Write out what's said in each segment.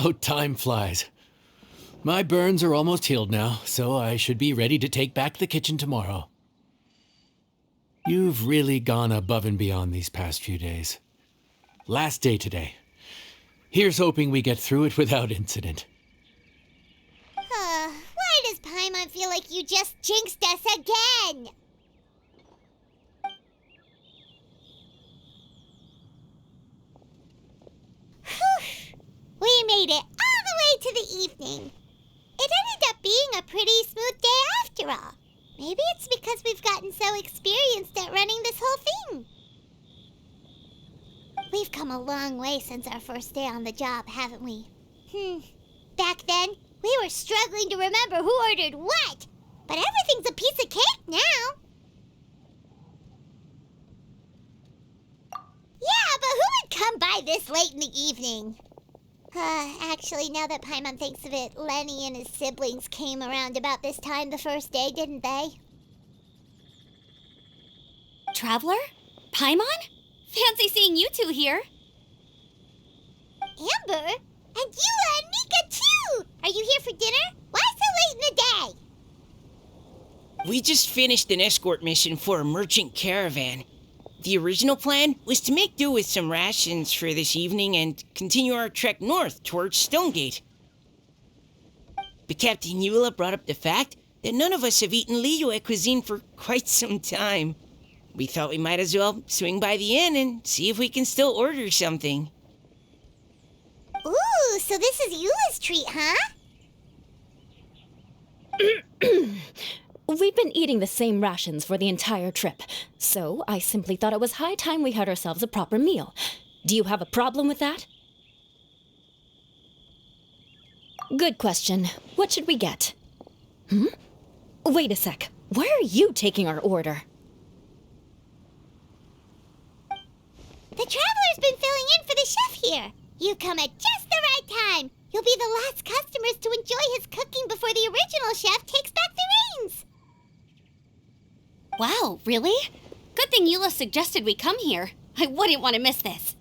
How time flies. My burns are almost healed now, so I should be ready to take back the kitchen tomorrow. You've really gone above and beyond these past few days. Last day today. Here's hoping we get through it without incident. Why does Paimon feel like you just jinxed us again? We made it all the way to the evening. It ended up being a pretty smooth day after all. Maybe it's because we've gotten so experienced at running this whole thing. We've come a long way since our first day on the job, haven't we? Back then, we were struggling to remember who ordered what, but everything's a piece of cake now. Yeah, but who would come by this late in the evening? Actually, now that Paimon thinks of it, Lenny and his siblings came around about this time the first day, didn't they? Traveler? Paimon? Fancy seeing you two here. Amber? And Eula and Mika, too! Are you here for dinner? Why so late in the day? We just finished an escort mission for a merchant caravan. The original plan was to make do with some rations for this evening and continue our trek north towards Stonegate. But Captain Eula brought up the fact that none of us have eaten Liyue cuisine for quite some time. We thought we might as well swing by the inn and see if we can still order something. Ooh, so this is Eula's treat, huh? We've been eating the same rations for the entire trip, so I simply thought it was high time we had ourselves a proper meal. Do you have a problem with that? Good question. What should we get? Wait a sec. Why are you taking our order? The Traveler's been filling in for the chef here. You come at just the right time. You'll be the last customers to enjoy his cooking before the original chef takes back the reins. Wow, really? Good thing Eula suggested we come here. I wouldn't want to miss this.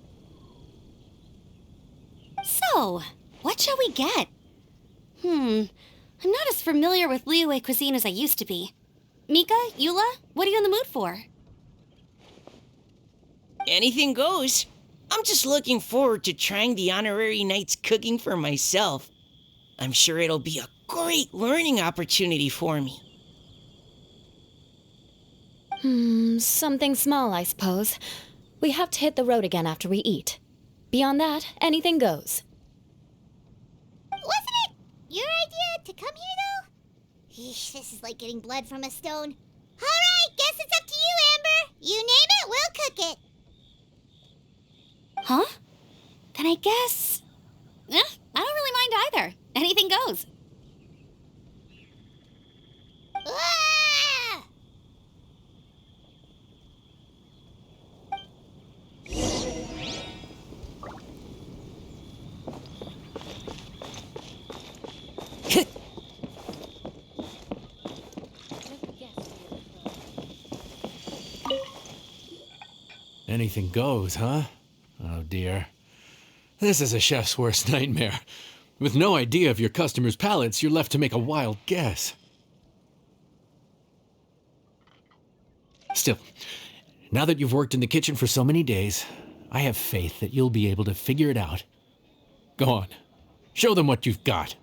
So, what shall we get? I'm not as familiar with Liyue cuisine as I used to be. Mika, Eula, what are you in the mood for? Anything goes. I'm just looking forward to trying the honorary knight's cooking for myself. I'm sure it'll be a great learning opportunity for me. Something small, I suppose. We have to hit the road again after we eat. Beyond that, anything goes. Wasn't it your idea to come here, though? Eesh, this is like getting blood from a stone. All right, guess it's up to you, Amber. You name it, we'll cook it. Huh? Then I guess... I don't really mind either. Anything goes. Ah! Anything goes, huh? Oh dear. This is a chef's worst nightmare. With no idea of your customers' palates, you're left to make a wild guess. Still, now that you've worked in the kitchen for so many days, I have faith that you'll be able to figure it out. Go on. Show them what you've got.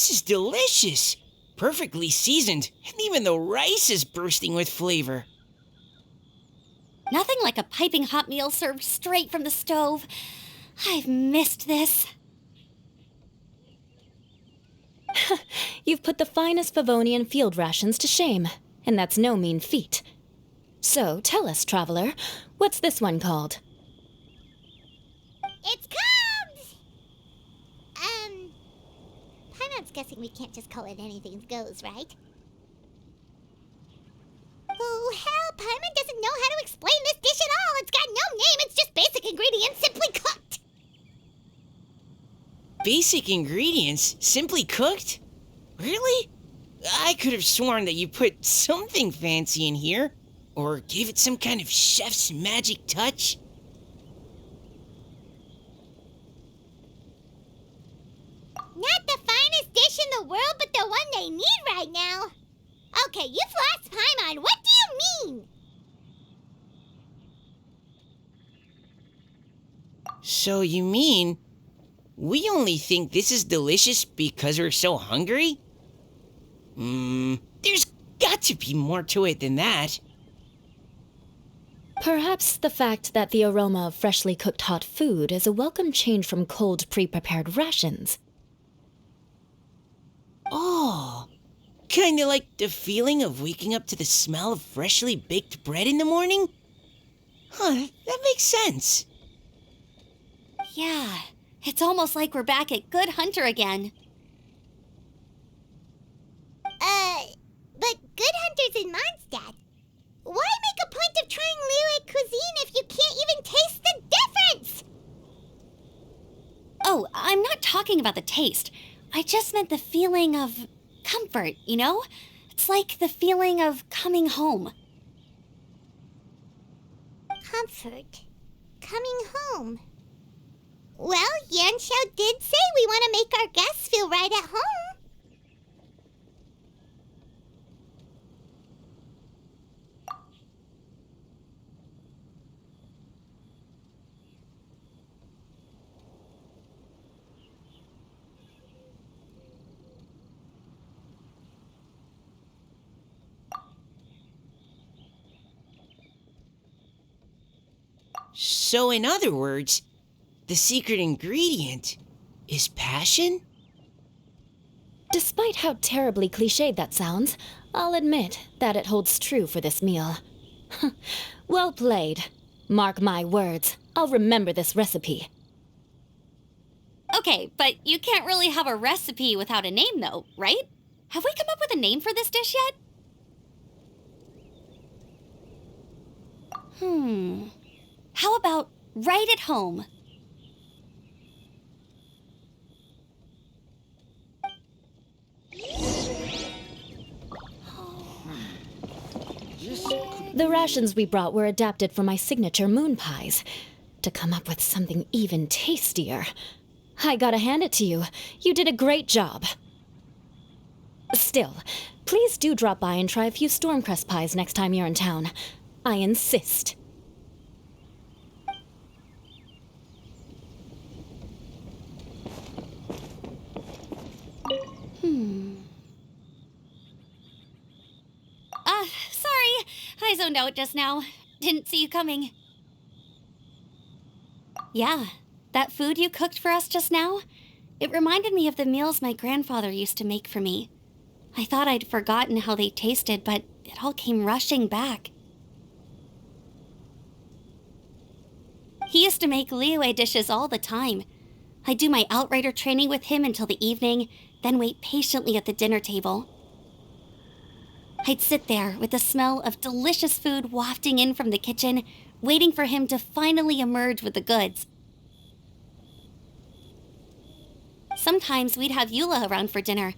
This is delicious. Perfectly seasoned, and even the rice is bursting with flavor. Nothing like a piping hot meal served straight from the stove. I've missed this. You've put the finest Favonian field rations to shame, and that's no mean feat. So, tell us, traveler, what's this one called? It's called... Paimon's guessing we can't just call it anything goes, right? Oh, hell, Paimon doesn't know how to explain this dish at all. It's got no name, it's just basic ingredients simply cooked. Basic ingredients, simply cooked? Really? I could have sworn that you put something fancy in here, or gave it some kind of chef's magic touch. Not the finest dish in the world, but the one they need right now. Okay, you've lost Paimon. What do you mean? So you mean we only think this is delicious because we're so hungry? There's got to be more to it than that. Perhaps the fact that the aroma of freshly cooked hot food is a welcome change from cold, pre-prepared rations. Oh, kinda like the feeling of waking up to the smell of freshly baked bread in the morning? Huh, that makes sense. Yeah, it's almost like we're back at Good Hunter again. But Good Hunter's in Moндштадта. Why make a point of trying Liyue cuisine if you can't even taste the difference? Oh, I'm not talking about the taste. I just meant the feeling of comfort, you know? It's like the feeling of coming home. Comfort. Coming home. Well, Yanshao did say we want to make our guests feel right at home. So in other words, the secret ingredient is passion? Despite how terribly cliched that sounds, I'll admit that it holds true for this meal. Well played. Mark my words, I'll remember this recipe. Okay, but you can't really have a recipe without a name, though, right? Have we come up with a name for this dish yet? How about right at home? The rations we brought were adapted for my signature moon pies. To come up with something even tastier. I gotta hand it to you. You did a great job. Still, please do drop by and try a few Stormcrest pies next time you're in town. I insist. Sorry. I zoned out just now. Didn't see you coming. Yeah, that food you cooked for us just now, it reminded me of the meals my grandfather used to make for me. I thought I'd forgotten how they tasted, but it all came rushing back. He used to make Liyue dishes all the time. I'd do my outrider training with him until the evening, then wait patiently at the dinner table. I'd sit there with the smell of delicious food wafting in from the kitchen, waiting for him to finally emerge with the goods. Sometimes we'd have Eula around for dinner,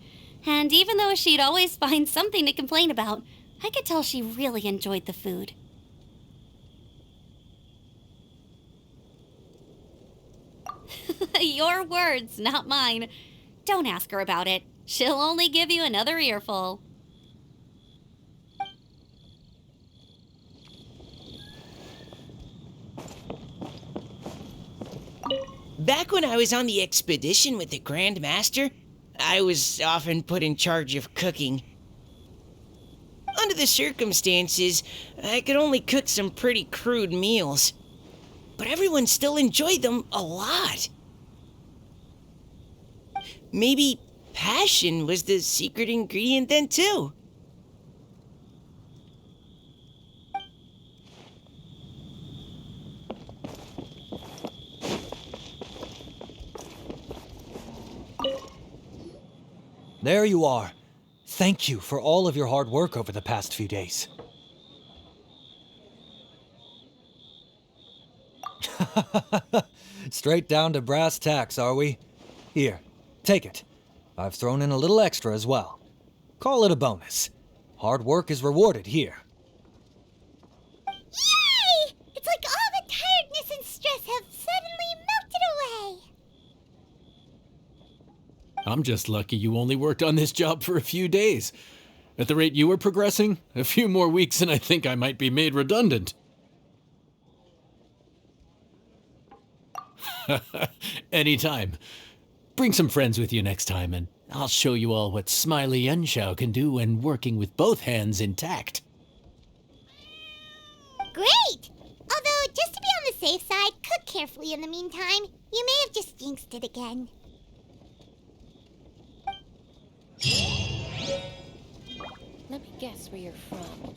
and even though she'd always find something to complain about, I could tell she really enjoyed the food. Your words, not mine. Don't ask her about it. She'll only give you another earful. Back when I was on the expedition with the Grand Master, I was often put in charge of cooking. Under the circumstances, I could only cook some pretty crude meals. But everyone still enjoyed them a lot. Maybe passion was the secret ingredient then, too. There you are. Thank you for all of your hard work over the past few days. Straight down to brass tacks, are we? Here, take it. I've thrown in a little extra as well. Call it a bonus. Hard work is rewarded here. Yay! It's like all the tiredness and stress have suddenly melted away. I'm just lucky you only worked on this job for a few days. At the rate you were progressing, a few more weeks and I think I might be made redundant. Anytime. Bring some friends with you next time and I'll show you all what Smiley Yenshao can do when working with both hands intact. Great! Although, just to be on the safe side, cook carefully in the meantime. You may have just jinxed it again. Let me guess where you're from.